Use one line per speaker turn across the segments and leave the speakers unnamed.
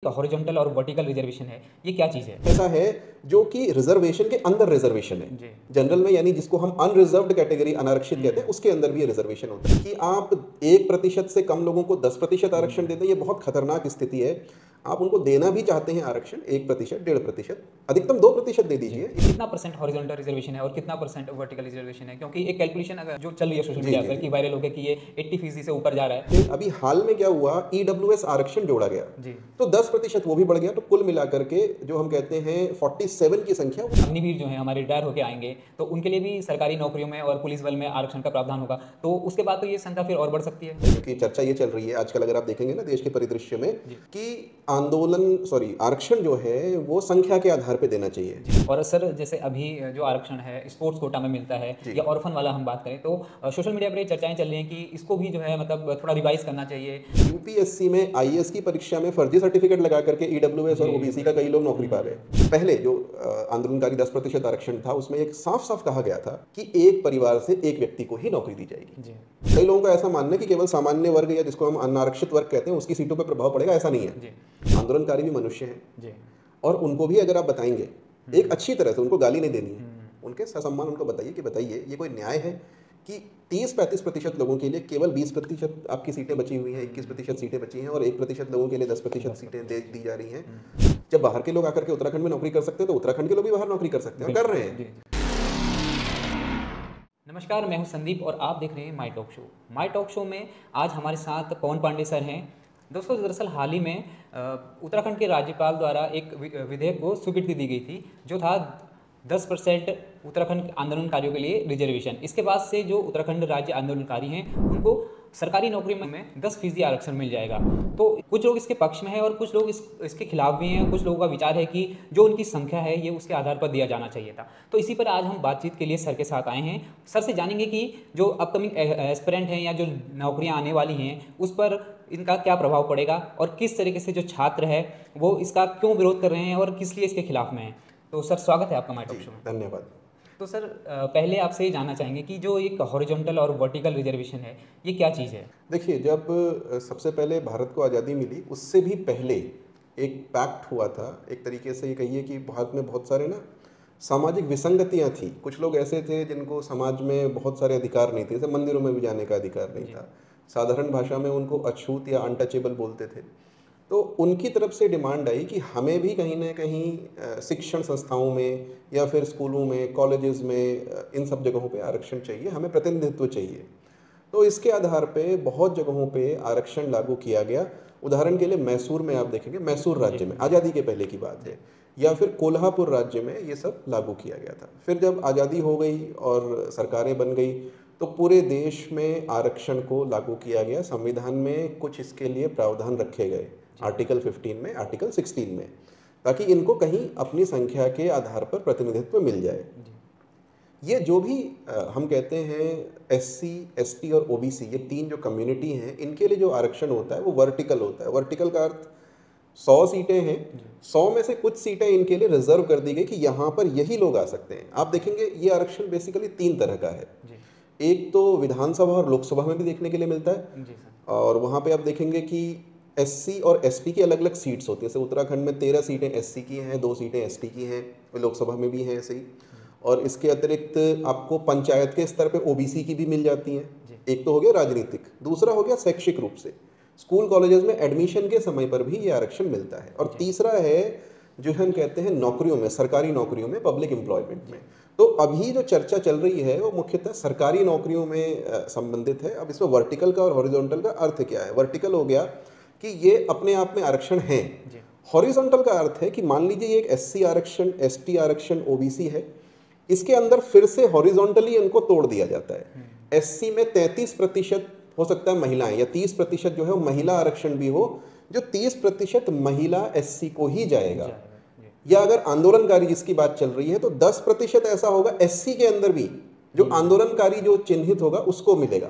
Horizontal और vertical reservation है, ये क्या चीज़ है?
ऐसा है जो कि रिजर्वेशन के अंदर रिजर्वेशन है।
जी।
जनरल में यानी जिसको हम अनरिजर्व्ड कैटेगरी अनारक्षित कहते हैं, उसके अंदर भी ये रिजर्वेशन होता है कि आप 1% से कम लोगों को 10% आरक्षण देते हैं। ये बहुत खतरनाक स्थिति है। आप उनको देना भी चाहते हैं आरक्षण 1%, 1.5%, अधिकतम 2% दे दीजिए।
कितना परसेंट हॉरिजॉन्टल रिजर्वेशन है और कितना परसेंट वर्टिकल रिजर्वेशन है? क्योंकि एक कैलकुलेशन अगर जो चल रही है सोशल मीडिया पर कि वायरल हो गया कि ये 80% से ऊपर जा रहा है।
अभी हाल में क्या हुआ, ईडब्ल्यूएस आरक्षण जोड़ा गया
जी।
तो 10% वो भी बढ़ गया, तो कुल मिलाकर के जो हम कहते हैं 47 की संख्या।
अग्निवीर जो है हमारे रिटायर होकर आएंगे तो उनके लिए भी सरकारी नौकरियों में और पुलिस बल में आरक्षण का प्रावधान होगा, तो उसके बाद तो ये संख्या फिर और बढ़ सकती है।
क्योंकि चर्चा ये चल रही है आजकल, अगर आप देखेंगे ना देश के परिदृश्य में, कि आरक्षण जो है वो संख्या के आधार पे देना चाहिए।
और सर जैसे अभी जो आरक्षण है स्पोर्ट्स कोटा में मिलता है या ऑर्फन वाला हम बात करें तो सोशल मीडिया पर ये चर्चाएं चल रही हैं कि इसको भी जो है मतलब थोड़ा रिवाइज करना चाहिए।
यूपीएससी में आईएएस की परीक्षा में फर्जी सर्टिफिकेट लगा करके ईडब्ल्यूएस और ओबीसी का कई लोग नौकरी पा रहे हैं। पहले जो आंदोलनकारी 10% आरक्षण था उसमें एक साफ साफ कहा गया था कि एक परिवार से एक व्यक्ति को ही नौकरी दी जाएगी। कई लोगों का ऐसा मानना है कि केवल सामान्य वर्ग या जिसको हम अनारक्षित वर्ग कहते हैं उसकी सीटों पर प्रभाव पड़ेगा, ऐसा नहीं है। आंदोलनकारी भी मनुष्य हैं और उनको भी अगर आप बताएंगे एक अच्छी तरह से, उनको गाली नहीं देनी है, उनके ससम्मान उनको बताइए ये कोई न्याय है कि 30-35% लोगों के लिए केवल 20% आपकी सीटें बची हुई हैं, 21% सीटें बची हैं और 1% लोगों के लिए 10% सीटें दी जा रही हैं। जब बाहर के लोग आकर के उत्तराखंड में नौकरी कर सकते हैं तो उत्तराखंड के लोग भी बाहर नौकरी कर सकते हैं और कर रहे हैं।
नमस्कार, मैं हूं संदीप और आप देख रहे हैं माई टॉक शो। माई टॉक शो में आज हमारे साथ पवन पांडे सर हैं। दोस्तों दरअसल हाल ही में उत्तराखंड के राज्यपाल द्वारा एक विधेयक को स्वीकृति दी गई थी जो था 10% उत्तराखंड आंदोलनकारियों के लिए रिजर्वेशन। इसके बाद से जो उत्तराखंड राज्य आंदोलनकारी हैं उनको सरकारी नौकरी में 10% आरक्षण मिल जाएगा। तो कुछ लोग इसके पक्ष में हैं और कुछ लोग इसके खिलाफ भी हैं। कुछ लोगों का विचार है कि जो उनकी संख्या है ये उसके आधार पर दिया जाना चाहिए था। तो इसी पर आज हम बातचीत के लिए सर के साथ आए हैं। सर से जानेंगे कि जो अपकमिंग एस्पिरेंट हैं या जो नौकरियां आने वाली हैं उस पर इनका क्या प्रभाव पड़ेगा और किस तरीके से जो छात्र है वो इसका क्यों विरोध कर रहे हैं और किस लिए इसके खिलाफ में है। तो सर स्वागत है आपका माई टॉक शो में।
धन्यवाद।
तो सर पहले आपसे ये जानना चाहेंगे कि जो एक हॉरिजॉन्टल और वर्टिकल रिजर्वेशन है ये क्या चीज़ है?
देखिए, जब सबसे पहले भारत को आज़ादी मिली उससे भी पहले एक पैक्ट हुआ था। एक तरीके से ये कहिए कि भारत में बहुत सारे ना सामाजिक विसंगतियां थी। कुछ लोग ऐसे थे जिनको समाज में बहुत सारे अधिकार नहीं थे, जैसे मंदिरों में भी जाने का अधिकार नहीं था। साधारण भाषा में उनको अछूत या अनटचेबल बोलते थे। तो उनकी तरफ से डिमांड आई कि हमें भी कहीं ना कहीं शिक्षण संस्थाओं में या फिर स्कूलों में, कॉलेजेस में, इन सब जगहों पे आरक्षण चाहिए, हमें प्रतिनिधित्व चाहिए। तो इसके आधार पे बहुत जगहों पे आरक्षण लागू किया गया। उदाहरण के लिए मैसूर में आप देखेंगे, मैसूर राज्य में आज़ादी के पहले की बात है, या फिर कोल्हापुर राज्य में ये सब लागू किया गया था। फिर जब आज़ादी हो गई और सरकारें बन गई तो पूरे देश में आरक्षण को लागू किया गया। संविधान में कुछ इसके लिए प्रावधान रखे गए, आर्टिकल 15 में, आर्टिकल 16 में, ताकि इनको कहीं अपनी संख्या के आधार पर प्रतिनिधित्व मिल जाए। ये जो भी हम कहते हैं एससी, एसटी और ओबीसी, ये तीन जो कम्युनिटी हैं, इनके लिए जो आरक्षण होता है वो वर्टिकल होता है। वर्टिकल का अर्थ 100 सीटें हैं, 100 में से कुछ सीटें इनके लिए रिजर्व कर दी गई कि यहाँ पर यही लोग आ सकते हैं। आप देखेंगे ये आरक्षण बेसिकली 3 तरह का है। एक तो विधानसभा और लोकसभा में भी देखने के लिए मिलता है, और वहाँ पे आप देखेंगे कि एससी और एसटी की अलग अलग सीट्स होती हैं। जैसे उत्तराखंड में 13 सीटें एससी की हैं, 2 सीटें एसटी की हैं, लोकसभा में भी हैं ऐसे ही। और इसके अतिरिक्त आपको पंचायत के स्तर पे ओबीसी की भी मिल जाती हैं। एक तो हो गया राजनीतिक, दूसरा हो गया शैक्षिक रूप से, स्कूल कॉलेजेस में एडमिशन के समय पर भी ये आरक्षण मिलता है। और तीसरा है जो हम कहते हैं नौकरियों में, सरकारी नौकरियों में, पब्लिक एम्प्लॉयमेंट में। तो अभी जो चर्चा चल रही है वो मुख्यतः सरकारी नौकरियों में संबंधित है। अब इसमें वर्टिकल का और हॉरिजॉन्टल का अर्थ क्या है? वर्टिकल हो गया कि ये अपने आप में आरक्षण है। हॉरिजॉन्टल का अर्थ है कि मान लीजिए एक एससी आरक्षण, एसटी आरक्षण, ओबीसी है, इसके अंदर फिर से हॉरिजॉन्टली इनको तोड़ दिया जाता है। एससी में 33% हो सकता है महिलाएं, या 30% जो है वो महिला आरक्षण भी हो, जो 30% महिला एससी को ही जाएगा। या अगर आंदोलनकारी जिसकी बात चल रही है तो 10% ऐसा होगा एससी के अंदर भी, जो आंदोलनकारी जो चिन्हित होगा उसको मिलेगा।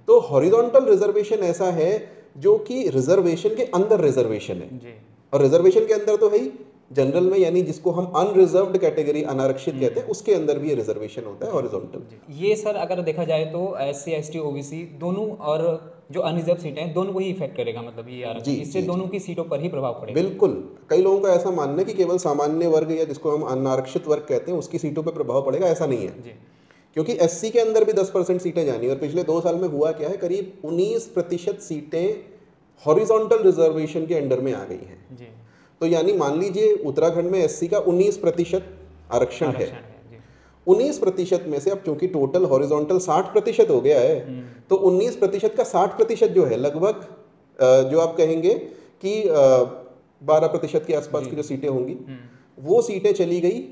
तो हॉरिजॉन्टल रिजर्वेशन ऐसा है जो कि रिजर्वेशन के अंदर रिजर्वेशन है। और रिजर्वेशन के अंदर तो है ही, जनरल में यानी जिसको हम अनरिजर्व्ड कैटेगरी अनारक्षित कहते हैं, उसके अंदर भी ये रिजर्वेशन होता है हॉरिजॉन्टल।
ये सर अगर देखा जाए तो एससी, एसटी, ओबीसी दोनों और जो अनरिजर्व सीटें हैं दोनों को ही इफेक्ट करेगा, मतलब ये आरक्षण,
जी
इससे
जी
दोनों
जी
की सीटों पर ही प्रभाव पड़ेगा।
बिल्कुल। कई लोगों का ऐसा मानना है कि केवल सामान्य वर्ग या जिसको हम अनारक्षित वर्ग कहते हैं उसकी सीटों पर प्रभाव पड़ेगा, ऐसा नहीं है।
जी
क्योंकि एससी के अंदर भी 10% सीटें जानी और पिछले 2 साल में हुआ क्या है, करीब 19% सीटें हॉरिजॉन्टल रिजर्वेशन के अंडर में आ गई हैं।
जी
तो यानी मान लीजिए उत्तराखंड में एससी का 19% आरक्षण है।
आरक्षण है जी।
19% में से अब चूंकि टोटल हॉरिजॉन्टल 60% हो गया है, तो 19% का 60% जो है लगभग जो आप कहेंगे कि 12% के आसपास
जी
की जो सीटें होंगी,
हम्म
वो सीटें चली गई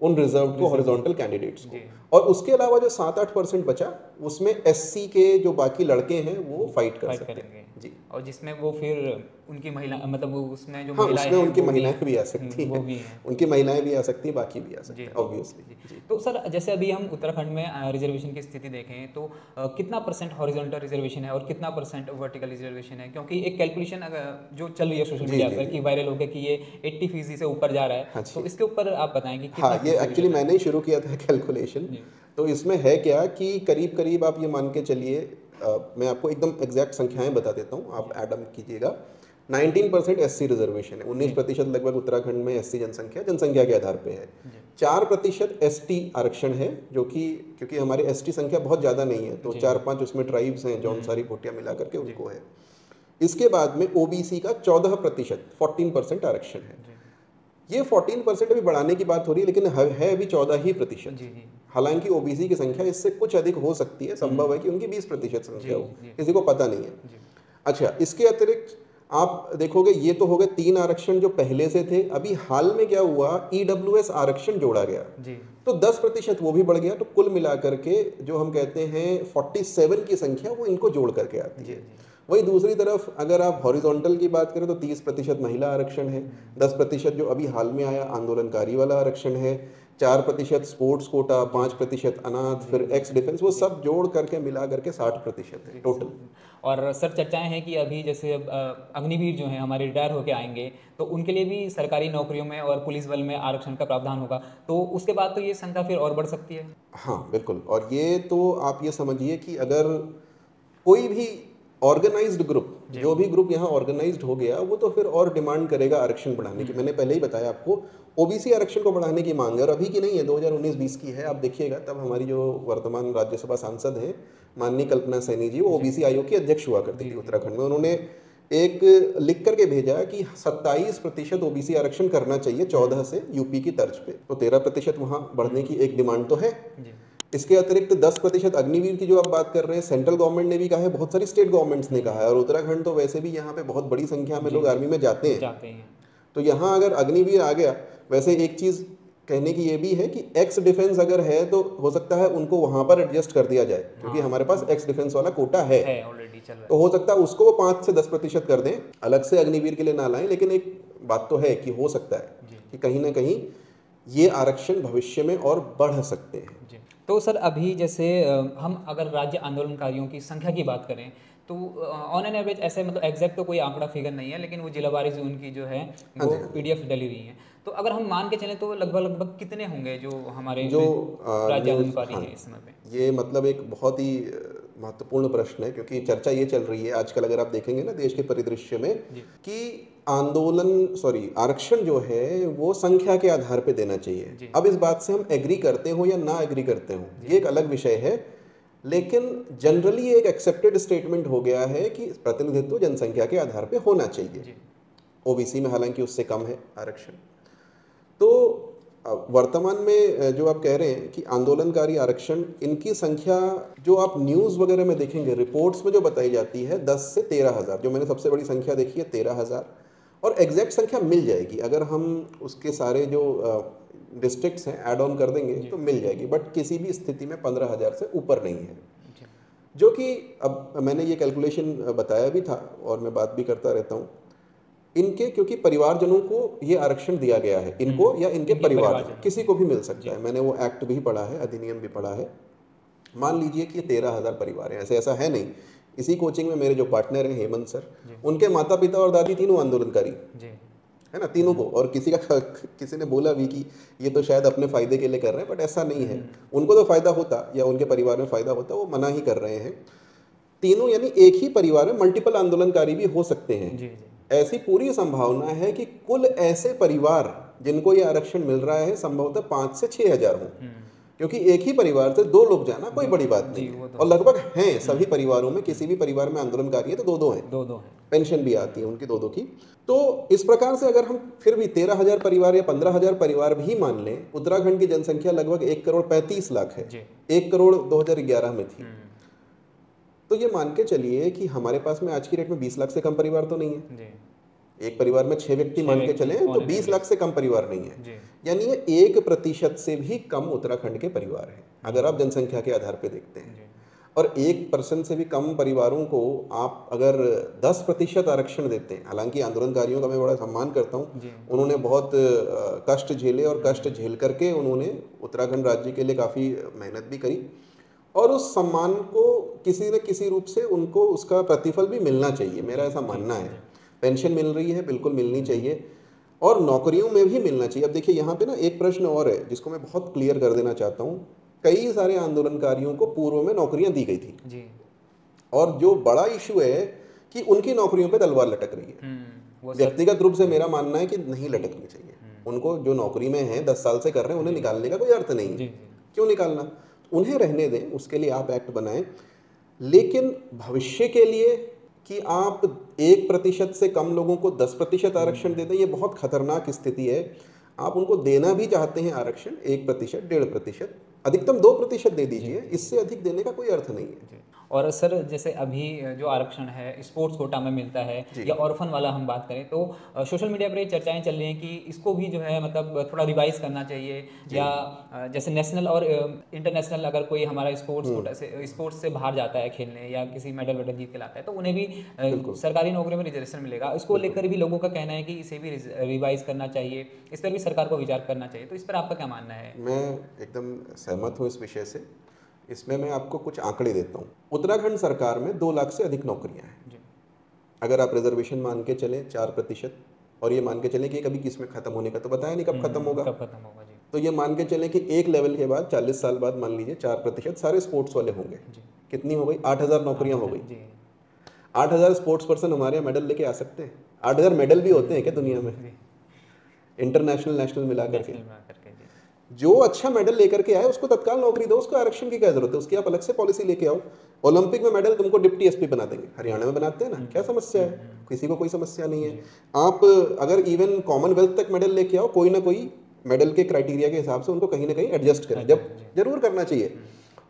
उन रिजर्व को,
रिजर्व
हॉरिजॉन्टल कैंडिडेट्स को।
जी
और उसके अलावा जो 7-8% बचा, उसमें एससी के जो बाकी लड़के हैं वो फाइट कर
फाइट
सकते
करेंगे,
हैं जी।
और जिसमें वो फिर उनकी महिला, मतलब वो उसमें जो
हाँ,
महिलाएं
उसमें
हैं
उनकी
वो भी
महिलाएं भी आ सकती
वो
हैं,
भी हैं।
उनकी महिलाएं भी आ सकती हैं, बाकी भी आ सकते
जी
हैं
जी
ऑब्वियसली
जी।
जी।
तो सर जैसे अभी हम उत्तराखंड में रिजर्वेशन की स्थिति देखें तो कितना परसेंट हॉरिजॉन्टल रिजर्वेशन है और कितना परसेंट वर्टिकल रिजर्वेशन है? क्योंकि एक कैलकुलेशन अगर जो चल रही है सोशल
जी
मीडिया
जी
पर
जी
कि वायरल हो गया कि ये 80% से ऊपर जा रहा है,
हाँ
तो
जी।
इसके ऊपर आप बताएं कि
हाँ,
कितना
ये
फीसदी
एक्चुअली
जाता है?
मैंने ही शुरू किया था कैलकुलेशन।
जी
तो इसमें है क्या कि करीब करीब आप ये मान के चलिए, मैं आपको एकदम एग्जैक्ट संख्याएं बता देता हूँ, आप एडम कीजिएगा। 19% एससी रिजर्वेशन है, 19% लगभग उत्तराखंड में एससी जनसंख्या के आधार पे है।
जी
4% एसटी आरक्षण है, जो कि क्योंकि हमारे एसटी संख्या बहुत ज़्यादा नहीं है, तो
जी
4-5 उसमें ट्राइब्स हैं, जौनसारी भोटिया मिला करके
जी
उनको है। इसके बाद में ओबीसी का 14%, 14% आरक्षण है।
जी
ये 14% अभी बढ़ाने की बात हो रही है, लेकिन है अभी 14%।
जी जी
हालांकि ओबीसी की संख्या इससे कुछ अधिक हो सकती है, संभव है कि उनकी 20%
जी
संख्या हो,
जी
किसी को पता नहीं है।
जी
अच्छा, इसके अतिरिक्त आप देखोगे ये तो हो गए 3 आरक्षण जो पहले से थे। अभी हाल में क्या हुआ, ईडब्ल्यूएस आरक्षण जोड़ा गया,
जी
तो 10% वो भी बढ़ गया। तो कुल मिलाकर के जो हम कहते हैं 47 की संख्या वो इनको जोड़ करके आती
जी
है।
जी
वहीं दूसरी तरफ अगर आप हॉरिजॉन्टल की बात करें तो 30% महिला आरक्षण है, 10% जो अभी हाल में आया आंदोलनकारी वाला आरक्षण है, 4% स्पोर्ट्स कोटा, 5% अनाथ, फिर एक्स डिफेंस, वो सब जोड़ करके मिला करके 60% है टोटल।
और सर चर्चाएं हैं कि अभी जैसे अब अग्निवीर जो हैं हमारे रिटायर होके आएंगे तो उनके लिए भी सरकारी नौकरियों में और पुलिस बल में आरक्षण का प्रावधान होगा, तो उसके बाद तो ये संख्या फिर और बढ़ सकती है।
हाँ बिल्कुल, और ये तो आप ये समझिए कि अगर कोई भी ऑर्गेनाइज्ड ग्रुप,
जी
जो भी ग्रुप यहाँ ऑर्गेनाइज्ड हो गया, वो तो फिर और डिमांड करेगा आरक्षण बढ़ाने की। मैंने पहले ही बताया आपको, ओबीसी आरक्षण को बढ़ाने की मांग है, और अभी की नहीं है, 2019-20 की है। आप देखिएगा तब हमारी जो वर्तमान राज्यसभा सांसद हैं माननीय कल्पना सैनी जी, वो ओबीसी आयोग की अध्यक्ष हुआ करती थी उत्तराखंड में। उन्होंने एक लिख करके भेजा कि 27% ओबीसी आरक्षण करना चाहिए 14 से, यूपी की तर्ज पे। तो 13% वहाँ बढ़ने की एक डिमांड तो है।
जी
इसके अतिरिक्त 10% अग्निवीर की जो आप बात कर रहे हैं, सेंट्रल गवर्नमेंट ने भी कहा है, बहुत सारी स्टेट गवर्नमेंट्स ने कहा है, और उत्तराखंड तो वैसे भी यहाँ पे बहुत बड़ी संख्या में लोग आर्मी में जाते हैं।
जाते हैं।
तो यहाँ अगर अग्निवीर आ गया, वैसे एक चीज़ कहने की ये भी है कि एक्स डिफेंस अगर है तो हो सकता है उनको वहाँ पर एडजस्ट कर दिया जाए, क्योंकि हमारे पास एक्स डिफेंस वाला कोटा है।
ऑलरेडी चल रहा
तो हो सकता है उसको वो 5 से 10% कर दें, अलग से अग्निवीर के लिए ना लाएं। लेकिन एक बात तो है कि हो सकता है
जी
कि कहीं ना कहीं ये आरक्षण भविष्य में और बढ़ सकते हैं।
है जी। तो सर अभी जैसे हम अगर राज्य आंदोलनकारियों की संख्या की बात करें तो ऑन एन एवरेज ऐसे, मतलब एग्जैक्ट तो कोई आंकड़ा फिगर नहीं है, लेकिन वो जिलावारी जो उनकी जो है
हाँ
वो
जी, हाँ जी।
पीडीएफ डली रही है। तो अगर हम मान के चलें तो लगभग लगभग कितने होंगे जो हमारे
जो
राज्य
न्यूज़,
आंदोलनकारी
हाँ,
हैं इस समय पे?
ये मतलब एक बहुत ही महत्वपूर्ण प्रश्न है, क्योंकि चर्चा ये चल रही है आजकल, अगर आप देखेंगे ना देश के परिदृश्य में,
जी
कि आरक्षण जो है वो संख्या के आधार पे देना चाहिए।
जी
अब इस बात से हम एग्री करते हो या ना एग्री करते हो, ये एक अलग विषय है, लेकिन जनरली एक एक्सेप्टेड स्टेटमेंट हो गया है कि प्रतिनिधित्व जनसंख्या के आधार पे होना चाहिए।
जी
ओबीसी में हालांकि उससे कम है आरक्षण। तो वर्तमान में जो आप कह रहे हैं कि आंदोलनकारी आरक्षण, इनकी संख्या जो आप न्यूज़ वगैरह में देखेंगे, रिपोर्ट्स में जो बताई जाती है 10 से 13,000, जो मैंने सबसे बड़ी संख्या देखी है 13,000, और एग्जैक्ट संख्या मिल जाएगी अगर हम उसके सारे जो डिस्ट्रिक्ट्स हैं ऐड ऑन कर देंगे तो मिल जाएगी, बट किसी भी स्थिति में 15,000 से ऊपर नहीं है।
जी
जो कि अब मैंने ये कैलकुलेशन बताया भी था और मैं बात भी करता रहता हूँ इनके, क्योंकि परिवारजनों को ये आरक्षण दिया गया है, इनको या इनके परिवार, किसी को भी मिल सकता है। मैंने वो एक्ट भी पढ़ा है, अधिनियम भी पढ़ा है। मान लीजिए कि ये 13,000 परिवार हैं, ऐसा है नहीं। इसी कोचिंग में मेरे जो पार्टनर हैं हेमंत सर, उनके माता पिता और दादी तीनों आंदोलनकारी
जी
है ना, तीनों को। और किसी ने बोला भी कि ये तो शायद अपने फायदे के लिए कर रहे हैं, बट ऐसा नहीं है। उनको तो फायदा होता या उनके परिवार में फायदा होता, वो मना ही कर रहे हैं। तीनों यानी एक ही परिवार में मल्टीपल आंदोलनकारी भी हो सकते हैं।
जी जी।
ऐसी पूरी संभावना है कि कुल ऐसे परिवार जिनको ये आरक्षण मिल रहा है संभवतः 5 से 6 हजार हों, क्योंकि एक ही परिवार से 2 लोग जाना कोई बड़ी बात नहीं है। और लगभग हैं सभी परिवारों में, किसी भी परिवार में आंदोलनकारी है तो 2-2 हैं,
2-2 हैं,
पेंशन भी आती है उनकी 2-2 की। तो इस प्रकार से अगर हम फिर भी 13,000 परिवार या 15,000 परिवार भी मान लें, उत्तराखंड की जनसंख्या लगभग 1,35,00,000 है, 1 करोड़ 2011 में थी। तो ये मान के चलिए कि हमारे पास में आज की डेट में 20 लाख से कम परिवार तो नहीं है। एक परिवार में 6 व्यक्ति मान के चले तो 20 लाख से कम परिवार नहीं है, यानी ये 1% से भी कम उत्तराखंड के परिवार हैं अगर आप जनसंख्या के आधार पे देखते हैं। और 1% से भी कम परिवारों को आप अगर 10% आरक्षण देते हैं, हालांकि आंदोलनकारियों का मैं बड़ा सम्मान करता हूँ, उन्होंने बहुत कष्ट झेले और कष्ट झेल करके उन्होंने उत्तराखंड राज्य के लिए काफ़ी मेहनत भी करी, और उस सम्मान को किसी न किसी रूप से उनको उसका प्रतिफल भी मिलना चाहिए, मेरा ऐसा मानना है। पेंशन मिल रही है, बिल्कुल मिलनी चाहिए, और नौकरियों में भी मिलना चाहिए। अब देखिए यहाँ पे ना एक प्रश्न और है जिसको मैं बहुत क्लियर कर देना चाहता हूँ। कई सारे आंदोलनकारियों को पूर्व में नौकरियां दी गई थी जी। और जो बड़ा इशू है कि उनकी नौकरियों पे तलवार लटक रही है। व्यक्तिगत रूप से मेरा मानना है कि नहीं लटकनी चाहिए। उनको जो नौकरी में है 10 साल से कर रहे हैं, उन्हें निकालने का कोई अर्थ नहीं है। क्यों निकालना, उन्हें रहने दें, उसके लिए आप एक्ट बनाएं। लेकिन भविष्य के लिए कि आप 1% से कम लोगों को 10% आरक्षण दे दें, ये बहुत खतरनाक स्थिति है। आप उनको देना भी चाहते हैं आरक्षण 1%, 1.5%, अधिकतम 2% दे दीजिए, इससे अधिक देने का कोई अर्थ नहीं है।
और सर जैसे अभी जो आरक्षण है स्पोर्ट्स कोटा में मिलता है या ऑर्फन वाला हम बात करें तो सोशल मीडिया पर ये चर्चाएं चल रही हैं कि इसको भी जो है मतलब थोड़ा रिवाइज करना चाहिए, या जैसे नेशनल और इंटरनेशनल अगर कोई हमारा स्पोर्ट्स कोटा से स्पोर्ट्स से बाहर जाता है खेलने या किसी मेडल वेडल जीत के लाता है तो उन्हें भी सरकारी नौकरी में रिजर्वेशन मिलेगा। इसको लेकर भी लोगों का कहना है कि इसे भी रिवाइज करना चाहिए, इस पर भी सरकार को विचार करना चाहिए। तो इस पर आपका क्या मानना है?
मैं एकदम सहमत हूँ इस विषय से। इसमें मैं आपको कुछ आंकड़े देता हूँ। उत्तराखंड सरकार में 2 लाख से अधिक नौकरियां हैं। अगर आप रिजर्वेशन मान के चले 4%, और ये मान के चले कि कभी किसमें खत्म होने का तो बताया नहीं कब खत्म होगा, जी। तो ये मान के चले कि एक लेवल के बाद 40 साल बाद मान लीजिए 4% सारे स्पोर्ट्स वाले होंगे। कितनी हो गई? 8,000 नौकरियां हो गई। 8,000 स्पोर्ट्स पर्सन हमारे यहाँ मेडल लेके आ सकते हैं। 8,000 मेडल भी होते हैं क्या दुनिया में, इंटरनेशनल नेशनल मिला करके? जो अच्छा मेडल लेकर के आए उसको तत्काल नौकरी दो, उसको आरक्षण की क्या जरूरत है? उसकी आप अलग से पॉलिसी लेके आओ। ओलंपिक में मेडल तुमको डिप्टी एसपी बना देंगे, हरियाणा में बनाते हैं ना, क्या समस्या है? किसी को कोई समस्या नहीं है। आप अगर इवन कॉमनवेल्थ तक मेडल लेके आओ, कोई ना कोई मेडल के क्राइटेरिया के हिसाब से उनको कहीं ना कहीं एडजस्ट करें, जब जरूर करना चाहिए।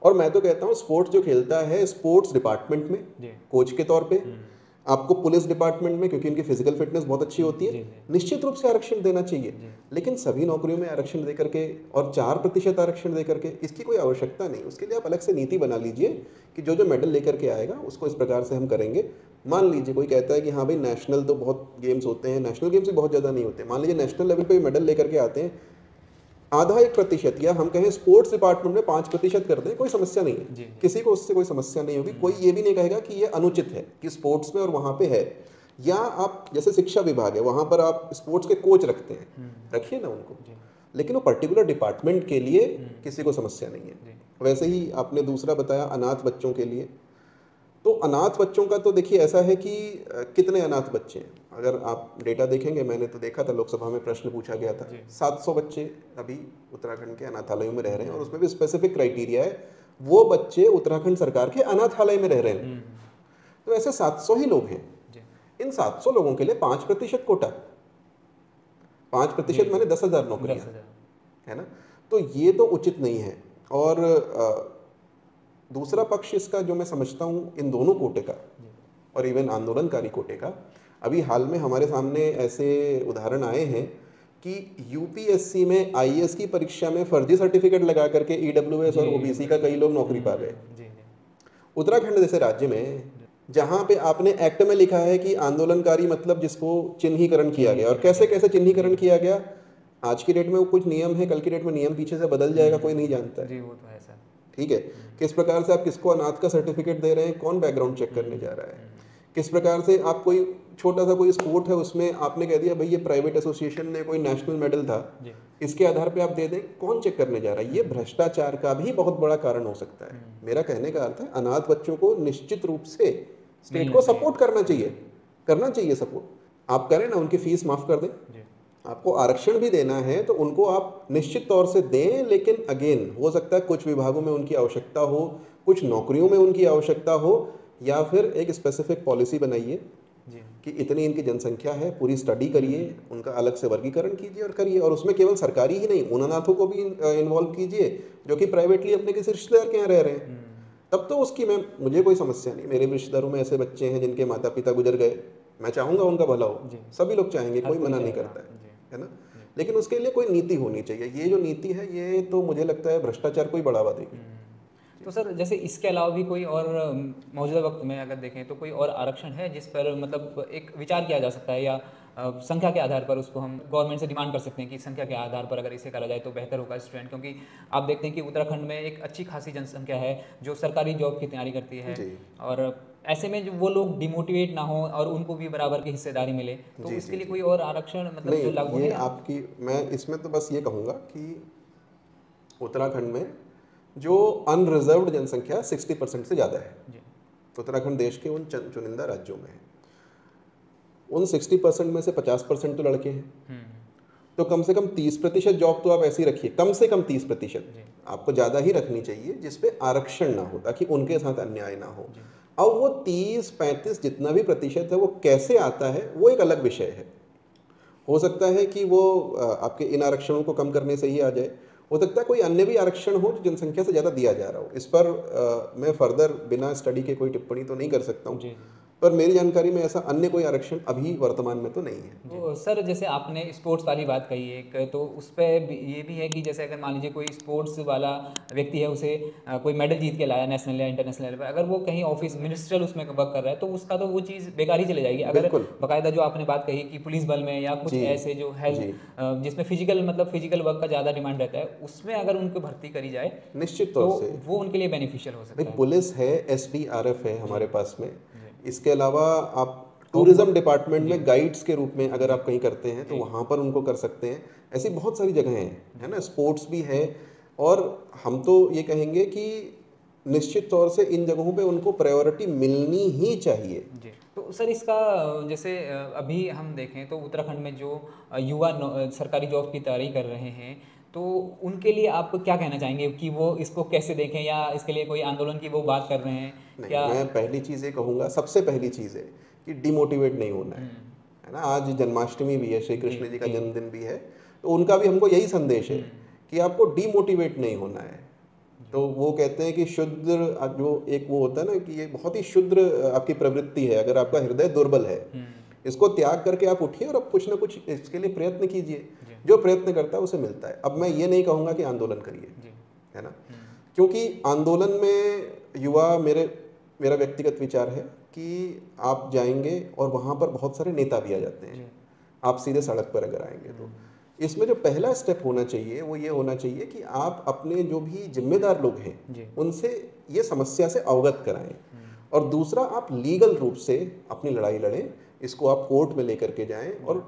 और मैं तो कहता हूँ स्पोर्ट्स जो खेलता है स्पोर्ट्स डिपार्टमेंट में कोच के तौर पे, आपको पुलिस डिपार्टमेंट में, क्योंकि इनकी फिजिकल फिटनेस बहुत अच्छी होती है, निश्चित रूप से आरक्षण देना चाहिए। लेकिन सभी नौकरियों में आरक्षण देकर के और 4% आरक्षण देकर के इसकी कोई आवश्यकता नहीं। उसके लिए आप अलग से नीति बना लीजिए कि जो जो मेडल लेकर के आएगा उसको इस प्रकार से हम करेंगे। मान लीजिए कोई कहता है कि हाँ भाई नेशनल तो बहुत गेम्स होते हैं, नेशनल गेम्स भी बहुत ज़्यादा नहीं होते, मान लीजिए नेशनल लेवल पे मेडल लेकर के आते हैं, आधा 1%, या हम कहें स्पोर्ट्स डिपार्टमेंट में 5% कर दें, कोई समस्या नहीं है। किसी को उससे कोई समस्या नहीं होगी। कोई ये भी नहीं कहेगा कि ये अनुचित है कि स्पोर्ट्स में और वहाँ पे है। या आप जैसे शिक्षा विभाग है, वहाँ पर आप स्पोर्ट्स के कोच रखते हैं, रखिए ना उनको, लेकिन वो पर्टिकुलर डिपार्टमेंट के लिए किसी को समस्या नहीं है। वैसे ही आपने दूसरा बताया अनाथ बच्चों के लिए, तो अनाथ बच्चों का तो देखिए ऐसा है कि कितने अनाथ बच्चे हैं, अगर आप डेटा देखेंगे, मैंने तो देखा था लोकसभा में प्रश्न पूछा गया था, 700 बच्चे अभी उत्तराखंड के अनाथालयों में रह रहे हैं, और उसमें भी स्पेसिफिक क्राइटेरिया है, वो बच्चे उत्तराखंड सरकार के अनाथालय में रह रहे हैं। तो ऐसे 700 ही लोग हैं। इन 700 लोगों के लिए 5% कोटा, 5% माने 10,000 नौकरियां, है ना। तो ये तो उचित नहीं है। और दूसरा पक्ष इसका जो मैं समझता हूँ इन दोनों कोटे का और इवन आंदोलनकारी कोटे का, अभी हाल में हमारे सामने ऐसे उदाहरण आए हैं कि यूपीएससी में आईएएस की परीक्षा में फर्जी सर्टिफिकेट लगा करके ईडब्ल्यूएस और ओबीसी का कई लोग नौकरी पा गए। उत्तराखंड जैसे राज्य में जहाँ पे आपने एक्ट में लिखा है कि आंदोलनकारी मतलब जिसको चिन्हीकरण किया गया, और कैसे कैसे चिन्हीकरण किया गया, आज की डेट में वो कुछ नियम है, कल की डेट में नियम पीछे से बदल जाएगा, कोई नहीं जानता है। वो तो है सर। ठीक है, किस प्रकार से आप किसको अनाथ का सर्टिफिकेट दे रहे हैं, कौन बैकग्राउंड चेक करने जा रहा है, किस प्रकार से आप कोई छोटा सा कोई स्पोर्ट है उसमें आपने कह दिया भाई ये प्राइवेट एसोसिएशन ने कोई नेशनल मेडल था, इसके आधार पे आप दे दें, कौन चेक करने जा रहा है? ये भ्रष्टाचार का भी बहुत बड़ा कारण हो सकता है। मेरा कहने का अर्थ है अनाथ बच्चों को निश्चित रूप से स्टेट को सपोर्ट करना चाहिए सपोर्ट। आप करें ना, उनकी फीस माफ कर दें। आपको आरक्षण भी देना है तो उनको आप निश्चित तौर से दें, लेकिन अगेन हो सकता है कुछ विभागों में उनकी आवश्यकता हो, कुछ नौकरियों में उनकी आवश्यकता हो, या फिर एक स्पेसिफिक पॉलिसी बनाइए कि इतनी इनकी जनसंख्या है, पूरी स्टडी करिए, उनका अलग से वर्गीकरण कीजिए और करिए। और उसमें केवल सरकारी ही नहीं, उन अनाथों को भी इन्वॉल्व कीजिए जो कि प्राइवेटली अपने किसी रिश्तेदार के यहाँ रह रहे हैं। तब तो उसकी मुझे कोई समस्या नहीं। मेरे रिश्तेदारों में ऐसे बच्चे हैं जिनके माता पिता गुजर गए, मैं चाहूँगा उनका भला हो, सभी लोग चाहेंगे, कोई मना नहीं करता है ना। लेकिन उसके लिए कोई नीति होनी चाहिए। ये जो नीति है ये तो मुझे लगता है भ्रष्टाचार को ही बढ़ावा देगी।
तो सर जैसे इसके अलावा भी कोई और मौजूदा वक्त में अगर देखें तो कोई और आरक्षण है जिस पर मतलब एक विचार किया जा सकता है, या संख्या के आधार पर उसको हम गवर्नमेंट से डिमांड कर सकते हैं कि संख्या के आधार पर अगर इसे करा जाए तो बेहतर होगा स्टूडेंट? क्योंकि आप देखते हैं कि उत्तराखंड में एक अच्छी खासी जनसंख्या है जो सरकारी जॉब की तैयारी करती है, और ऐसे में जो वो लोग डिमोटिवेट ना हो और उनको भी बराबर की हिस्सेदारी मिले, तो उसके लिए कोई और आरक्षण मतलब जो लागू है?
आपकी मैं इसमें तो बस ये कहूँगा कि उत्तराखंड में जो अनरिजर्व्ड जनसंख्या 60% से ज़्यादा है। उत्तराखंड देश के उन चुनिंदा राज्यों में है। उन 60% में से 50% तो लड़के हैं, तो कम से कम 30% जॉब तो आप ऐसी रखिए, कम से कम 30%। आपको ज़्यादा ही रखनी चाहिए जिसपे आरक्षण ना हो, ताकि उनके साथ अन्याय ना हो। अब वो 30-35 जितना भी प्रतिशत है वो कैसे आता है वो एक अलग विषय है। हो सकता है कि वो आपके इन आरक्षणों को कम करने से ही आ जाए, हो सकता है कोई अन्य भी आरक्षण हो जो जनसंख्या से ज़्यादा दिया जा रहा हो। इस पर मैं फर्दर बिना स्टडी के कोई टिप्पणी तो नहीं कर सकता हूँ, पर मेरी जानकारी में ऐसा अन्य कोई आरक्षण अभी वर्तमान में तो नहीं है।
तो सर जैसे आपने स्पोर्ट्स वाली बात कही एक, तो उस पर ये भी है कि जैसे अगर मान लीजिए कोई स्पोर्ट्स वाला व्यक्ति है, उसे कोई मेडल जीत के लाया नेशनल या इंटरनेशनल लेवल पर, अगर वो कहीं ऑफिस मिनिस्ट्रियल उसमें वर्क कर रहा है तो उसका तो वो चीज़ बेकार ही चली जाएगी। अगर बाकायदा जो आपने बात कही कि पुलिस बल में या कुछ ऐसे जो हेल्थ जिसमें फिजिकल वर्क का ज़्यादा डिमांड रहता है, उसमें अगर उनको भर्ती करी जाए
निश्चित तौर से
वो उनके लिए बेनिफिशियल हो सकता है।
पुलिस है, SDRF है हमारे पास में। इसके अलावा आप टूरिज्म डिपार्टमेंट में गाइड्स के रूप में अगर आप कहीं करते हैं तो वहाँ पर उनको कर सकते हैं। ऐसी बहुत सारी जगहें हैं, है ना। स्पोर्ट्स भी है, और हम तो ये कहेंगे कि निश्चित तौर से इन जगहों पे उनको प्रायोरिटी मिलनी ही चाहिए।
तो सर इसका जैसे अभी हम देखें तो उत्तराखंड में जो युवा सरकारी जॉब की तैयारी कर रहे हैं, तो उनके लिए आप क्या कहना चाहेंगे कि वो इसको कैसे देखें, या इसके लिए कोई आंदोलन की वो बात कर रहे हैं?
क्या मैं पहली चीज़ ये कहूँगा, सबसे पहली चीज़ है कि डिमोटिवेट नहीं होना है ना। आज जन्माष्टमी भी है, श्री कृष्ण जी का जन्मदिन भी है, तो उनका भी हमको यही संदेश है कि आपको डिमोटिवेट नहीं होना है। तो वो कहते हैं कि शुद्ध जो एक वो होता है ना कि ये बहुत ही शुद्ध आपकी प्रवृत्ति है, अगर आपका हृदय दुर्बल है इसको त्याग करके आप उठिए और अब कुछ ना कुछ इसके लिए प्रयत्न कीजिए। जो प्रयत्न करता है उसे मिलता है। अब मैं ये नहीं कहूँगा कि आंदोलन करिए, है ना, क्योंकि आंदोलन में युवा मेरा व्यक्तिगत विचार है कि आप जाएंगे और वहाँ पर बहुत सारे नेता भी आ जाते हैं। आप सीधे सड़क पर अगर आएंगे तो इसमें जो पहला स्टेप होना चाहिए वो ये होना चाहिए कि आप अपने जो भी जिम्मेदार लोग हैं उनसे ये समस्या से अवगत कराएं, और दूसरा आप लीगल रूप से अपनी लड़ाई लड़ें, इसको आप कोर्ट में लेकर के जाएं और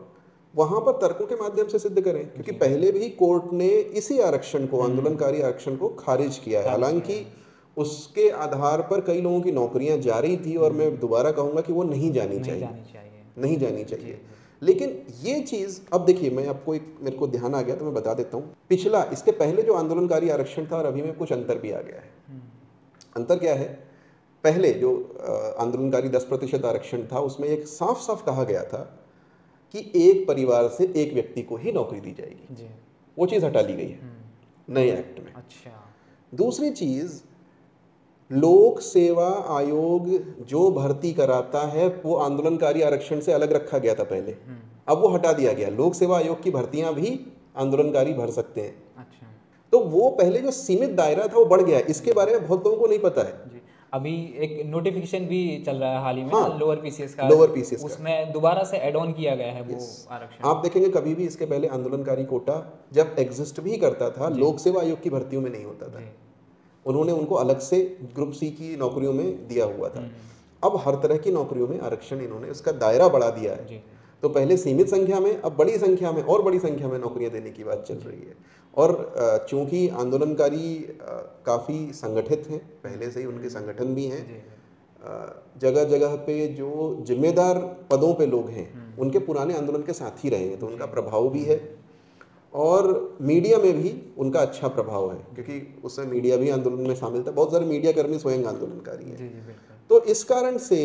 वहाँ पर तर्कों के माध्यम से सिद्ध करें। क्योंकि पहले भी कोर्ट ने इसी आरक्षण को, आंदोलनकारी आरक्षण को खारिज किया है। हालांकि उसके आधार पर कई लोगों की नौकरियां जारी थी, और मैं दोबारा कहूँगा कि वो नहीं जानी चाहिए। लेकिन ये चीज़ अब देखिए, मैं आपको मेरे को ध्यान आ गया तो मैं बता देता हूँ। पिछला, इसके पहले जो आंदोलनकारी आरक्षण था और अभी में कुछ अंतर भी आ गया है। अंतर क्या है? पहले जो आंदोलनकारी 10% आरक्षण था उसमें एक साफ साफ कहा गया था कि एक परिवार से एक व्यक्ति को ही नौकरी दी जाएगी। वो चीज़ हटा ली गई है नए एक्ट में।
अच्छा।
दूसरी चीज़, लोक सेवा आयोग जो भर्ती कराता है वो आंदोलनकारी आरक्षण से अलग रखा गया था पहले, अब वो हटा दिया गया। लोक सेवा आयोग की भर्तियां भी आंदोलनकारी भर सकते हैं।
अच्छा।
तो वो पहले जो सीमित दायरा था वो बढ़ गया है। इसके बारे में बहुत लोगों को नहीं पता है।
अभी एक नोटिफिकेशन भी चल रहा है हाल ही में, लोअर पीसीएस का, उसमें दोबारा से ऐड ऑन किया गया है वो आरक्षण।
आप देखेंगे कभी भी इसके पहले आंदोलनकारी कोटा जब एग्जिस्ट भी करता था, लोक सेवा आयोग की भर्तियों में नहीं होता था। उन्होंने उनको अलग से ग्रुप सी की नौकरियों में दिया हुआ था। अब हर तरह की नौकरियों में आरक्षण इन्होंने उसका दायरा बढ़ा दिया है।
जी
तो पहले सीमित संख्या में, अब बड़ी संख्या में और बड़ी संख्या में नौकरियां देने की बात चल रही है। और चूंकि आंदोलनकारी काफ़ी संगठित हैं, पहले से ही उनके संगठन भी हैं,
जी
जगह जगह पे जो जिम्मेदार पदों पे लोग हैं उनके पुराने आंदोलन के साथ ही रहे हैं, तो उनका प्रभाव भी है। और मीडिया में भी उनका अच्छा प्रभाव है, क्योंकि उसमें मीडिया भी आंदोलन में शामिल था, बहुत सारे मीडिया कर्मी स्वयं आंदोलनकारी हैं।
जी जी बिल्कुल।
तो इस कारण से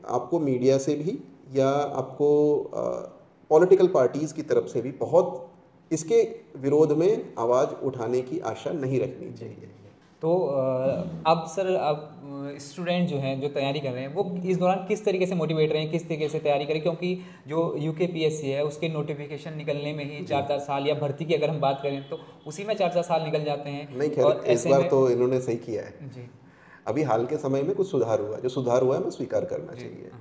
आपको मीडिया से भी या आपको पॉलिटिकल पार्टीज की तरफ से भी बहुत इसके विरोध में आवाज़ उठाने की आशा नहीं रखनी चाहिए।
तो अब सर, अब स्टूडेंट जो हैं, जो तैयारी कर रहे हैं, वो इस दौरान किस तरीके से मोटिवेट रहे हैं, किस तरीके से तैयारी करें? क्योंकि जो यूकेपीएससी है उसके नोटिफिकेशन निकलने में ही 4-4 साल, या भर्ती की अगर हम बात करें तो उसी में 4-4 साल निकल जाते हैं।
नहीं, खैर इस बार तो इन्होंने सही किया है।
जी
अभी हाल के समय में कुछ सुधार हुआ, जो सुधार हुआ है हमें स्वीकार करना चाहिए।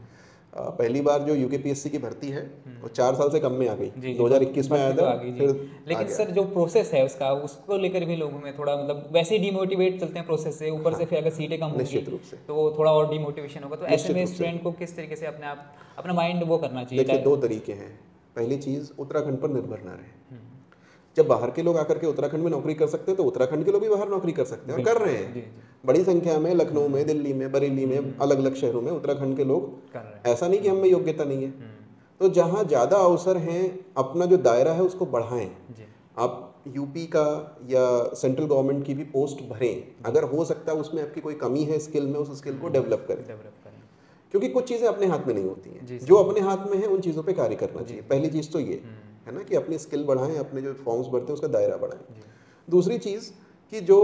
पहली बार जो यूकेपीएससी की भर्ती है वो 4 साल से कम में आ गई, 2021 में आया था, फिर
लेकिन सर जो प्रोसेस है उसका, उसको लेकर भी लोगों में थोड़ा मतलब वैसे ही डिमोटिवेट चलते हैं प्रोसेस से, ऊपर से फिर अगर सीटें कम होंगी तो थोड़ा और डिमोटिवेशन होगा। तो ऐसे में स्टूडेंट को किस तरीके से अपना माइंड वो करना चाहिए?
देखिए, 2 तरीके हैं। पहली चीज़, उत्तराखंड पर निर्भर ना रहे। जब बाहर के लोग आकर के उत्तराखंड में नौकरी कर सकते हैं तो उत्तराखंड के लोग भी बाहर नौकरी कर सकते हैं, और कर रहे हैं बड़ी संख्या में। लखनऊ में, दिल्ली में, बरेली में, अलग अलग शहरों में उत्तराखंड के लोग कर रहे हैं। ऐसा नहीं कि हम में योग्यता नहीं है। तो जहाँ ज़्यादा अवसर हैं, अपना जो दायरा है उसको बढ़ाएं। आप यूपी का या सेंट्रल गवर्नमेंट की भी पोस्ट भरें, अगर हो सकता है उसमें आपकी कोई कमी है स्किल में, उस स्किल को डेवलप करें, क्योंकि कुछ चीज़ें अपने हाथ में नहीं होती हैं। जो अपने हाथ में है उन चीज़ों पे कार्य करना चाहिए। पहली चीज़ तो ये है ना कि अपनी स्किल बढ़ाएं, अपने जो फॉर्म्स भरते हैं उसका दायरा बढ़ाएं। दूसरी चीज़ कि जो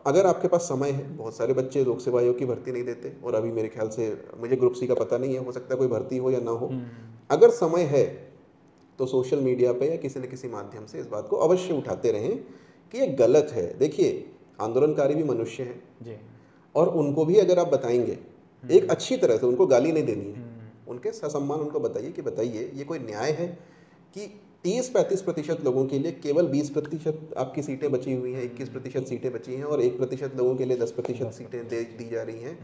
अगर आपके पास समय है, बहुत सारे बच्चे लोक सेवा आयोग की भर्ती नहीं देते, और अभी मेरे ख्याल से, मुझे ग्रुप सी का पता नहीं है, हो सकता है कोई भर्ती हो या ना हो। अगर समय है तो सोशल मीडिया पे या किसी न किसी माध्यम से इस बात को अवश्य उठाते रहें कि ये गलत है। देखिए, आंदोलनकारी भी मनुष्य हैं, और उनको भी अगर आप बताएंगे एक अच्छी तरह से, उनको गाली नहीं देनी है, उनके ससम्मान उनको बताइए कि बताइए ये कोई न्याय है कि 30-35% लोगों के लिए केवल 20% आपकी सीटें बची हुई हैं, 21% सीटें बची हैं, और 1% लोगों के लिए 10% सीटें दी जा रही हैं।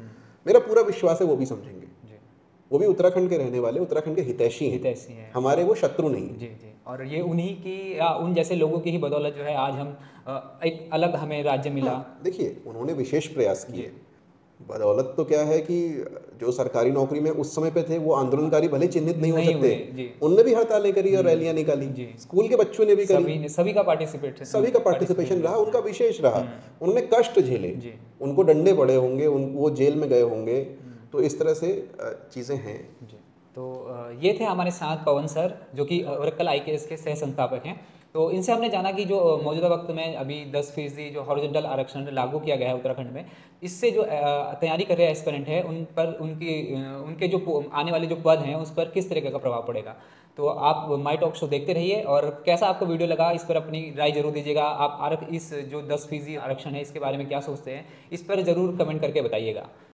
मेरा पूरा विश्वास है वो भी समझेंगे। वो भी उत्तराखंड के रहने वाले, उत्तराखंड के हितैषी हैं, हमारे वो शत्रु नहीं हैं।
जी जी। और ये उन्हीं की या उन जैसे लोगों की ही बदौलत जो है आज हम एक अलग हमें राज्य मिला।
देखिए, उन्होंने विशेष प्रयास किए। बदौलत तो क्या है कि जो सरकारी नौकरी में उस समय पे थे वो आंदोलनकारी भले चिन्हित नहीं हो सकते, उनने भी हड़तालें करी और रैलियां निकाली, स्कूल के बच्चों ने भी करी,
सभी का पार्टिसिपेशन
रहा, उनका विशेष रहा। उन्होंने कष्ट झेले, उनको डंडे पड़े होंगे, वो जेल में गए होंगे। तो इस तरह से चीज़ें हैं।
तो ये थे हमारे साथ पवन सर, जो कि ओरेकल IKS के सह संस्थापक हैं। तो इनसे हमने जाना कि जो मौजूदा वक्त में अभी 10% जो हॉरिजॉन्टल आरक्षण लागू किया गया है उत्तराखंड में, इससे जो तैयारी कर रहे एस्पिरेंट है उन पर उनके जो आने वाले जो पद हैं उस पर किस तरीके का प्रभाव पड़ेगा। तो आप माई टॉक शो देखते रहिए, और कैसा आपको वीडियो लगा इस पर अपनी राय जरूर दीजिएगा। आप इस जो 10% आरक्षण है इसके बारे में क्या सोचते हैं, इस पर ज़रूर कमेंट करके बताइएगा।